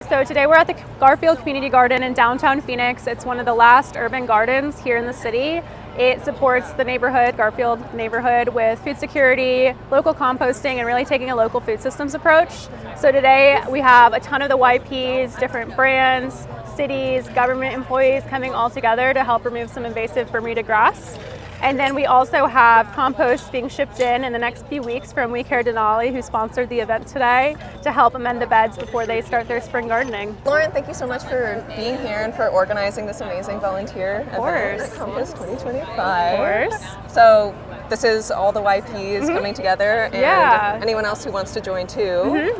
So today we're at the Garfield Community Garden in downtown Phoenix. It's one of the last urban gardens here in the city. It supports the neighborhood, Garfield neighborhood, with food security, local composting, and really taking a local food systems approach. So today we have a ton of the YPs, different brands, cities, government employees coming all together to help remove some invasive Bermuda grass. And then we also have compost being shipped in the next few weeks from We Care Denali, who sponsored the event today, to help amend the beds before they start their spring gardening. Lauren, thank you so much for being here and for organizing this amazing volunteer event at Compost2025. Of course. So this is all the YPs coming together, and anyone else who wants to join too.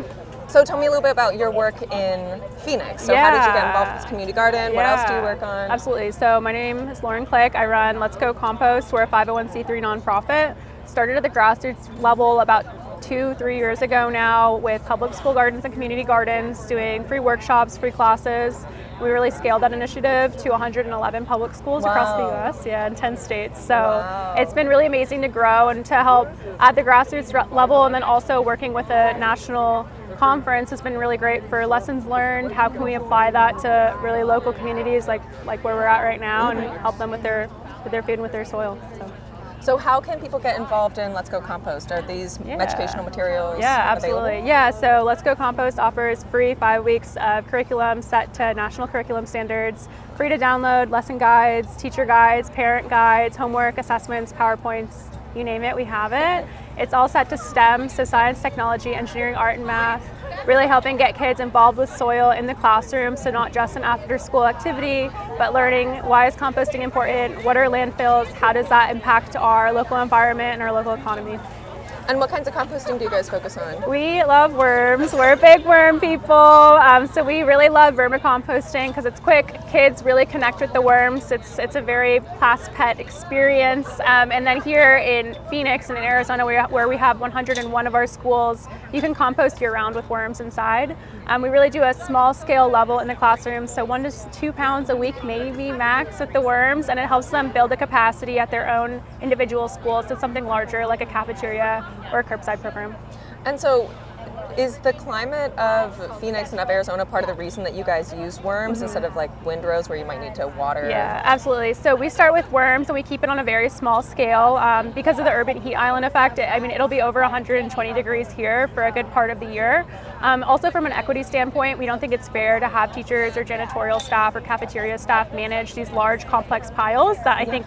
So tell me a little bit about your work in Phoenix. So how did you get involved with this community garden? What else do you work on? Absolutely. So my name is Lauren Click. I run Let's Go Compost. We're a 501c3 nonprofit. Started at the grassroots level about 2-3 years ago now with public school gardens and community gardens, doing free workshops, free classes. We really scaled that initiative to 111 public schools across the U.S., in 10 states. So it's been really amazing to grow and to help at the grassroots level, and then also working with a national conference has been really great for lessons learned. How can we apply that to really local communities like where we're at right now, and help them with their food and with their soil. So how can people get involved in Let's Go Compost? Are these educational materials absolutely. available? So Let's Go Compost offers free 5 weeks of curriculum set to national curriculum standards, free to download lesson guides, teacher guides, parent guides, homework, assessments, PowerPoints, you name it, we have it. It's all set to STEM, so science, technology, engineering, art, and math, really helping get kids involved with soil in the classroom, so not just an after-school activity, but learning why is composting important, what are landfills, how does that impact our local environment and our local economy. And what kinds of composting do you guys focus on? We love worms. We're big worm people. So we really love vermicomposting because it's quick. Kids really connect with the worms. It's a very class pet experience. And then here in Phoenix and in Arizona, where we have 101 of our schools, you can compost year-round with worms inside. We really do a small scale level in the classroom, so 1 to 2 pounds a week, maybe max, with the worms, and it helps them build a capacity at their own individual schools to something larger like a cafeteria or a curbside program. And so is the climate of Phoenix and of Arizona part of the reason that you guys use worms instead of like windrows where you might need to water? Yeah, absolutely. So we start with worms and we keep it on a very small scale because of the urban heat island effect. I mean, it'll be over 120 degrees here for a good part of the year. Also from an equity standpoint, we don't think it's fair to have teachers or janitorial staff or cafeteria staff manage these large complex piles that I think,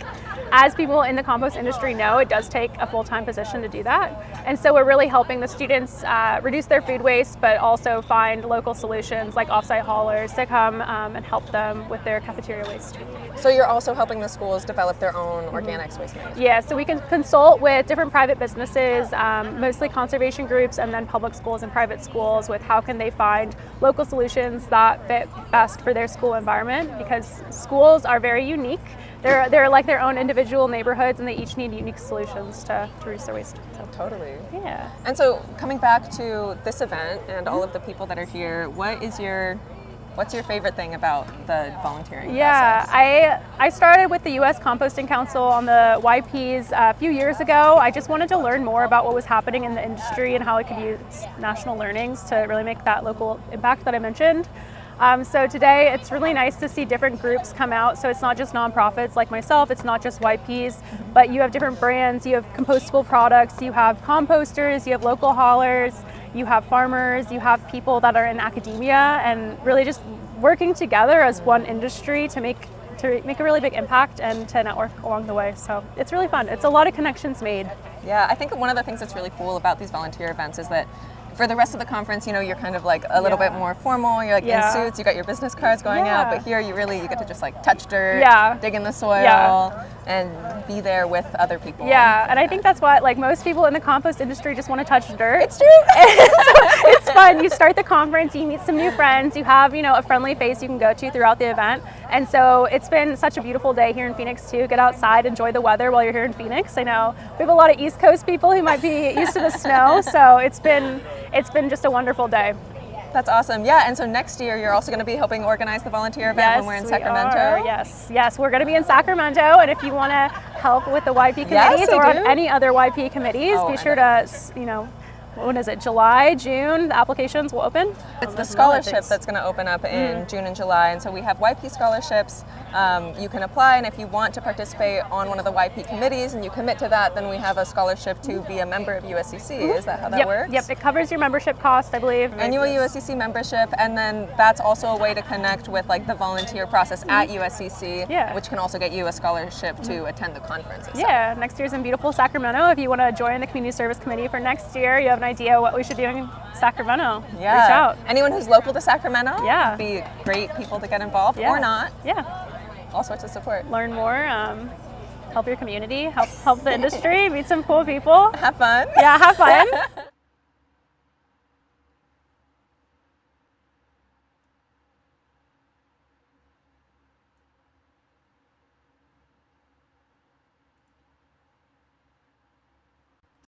as people in the compost industry know, it does take a full-time position to do that. And so we're really helping the students reduce their food waste, but also find local solutions like offsite haulers to come and help them with their cafeteria waste. So you're also helping the schools develop their own organics waste management? Yeah, so we can consult with different private businesses, mostly conservation groups, and then public schools and private schools with how can they find local solutions that fit best for their school environment, because schools are very unique. They're like their own individual neighborhoods, and they each need unique solutions to reduce their waste. So. Totally. Yeah. And so coming back to this event and all of the people that are here, what's your favorite thing about the volunteering process? I started with the U.S. Composting Council on the YPs a few years ago. I just wanted to learn more about what was happening in the industry and how I could use national learnings to really make that local impact that I mentioned. So today it's really nice to see different groups come out. So it's not just nonprofits like myself, it's not just YPs, but you have different brands, you have compostable products, you have composters, you have local haulers, you have farmers, you have people that are in academia, and really just working together as one industry to make a really big impact and to network along the way. So it's really fun. It's a lot of connections made. Yeah, I think one of the things that's really cool about these volunteer events is that for the rest of the conference, you know, you're kind of like a little bit more formal. You're like in suits, you got your business cards going out, but here you get to just like touch dirt, dig in the soil, and be there with other people. Yeah, and I think that's what, like, most people in the compost industry just want to touch dirt. It's true. It's fun. You start the conference, you meet some new friends, you have, a friendly face you can go to throughout the event. And so it's been such a beautiful day here in Phoenix too. Get outside, enjoy the weather while you're here in Phoenix. I know we have a lot of East Coast people who might be used to the snow, so it's been just a wonderful day. That's awesome. Yeah, and so next year you're also going to be helping organize the volunteer event when we're in Sacramento. Yes, we're going to be in Sacramento, and if you want to help with the YP committees or on any other YP committees, be sure to when is it, July, June, the applications will open? It's the scholarship that's going to open up in June and July, and so we have YP scholarships. You can apply, and if you want to participate on one of the YP committees and you commit to that, then we have a scholarship to be a member of USCC. Is that how that works? Yep, it covers your membership cost, I believe. Annual USCC membership, and then that's also a way to connect with like the volunteer process at USCC, which can also get you a scholarship to attend the conference itself. Yeah, next year's in beautiful Sacramento. If you want to join the Community Service Committee for next year, you have an idea what we should do in Sacramento, reach out. Anyone who's local to Sacramento, would be great people to get involved, or not. Yeah. All sorts of support. Learn more, help your community, help the industry, meet some cool people. Have fun. Yeah, have fun.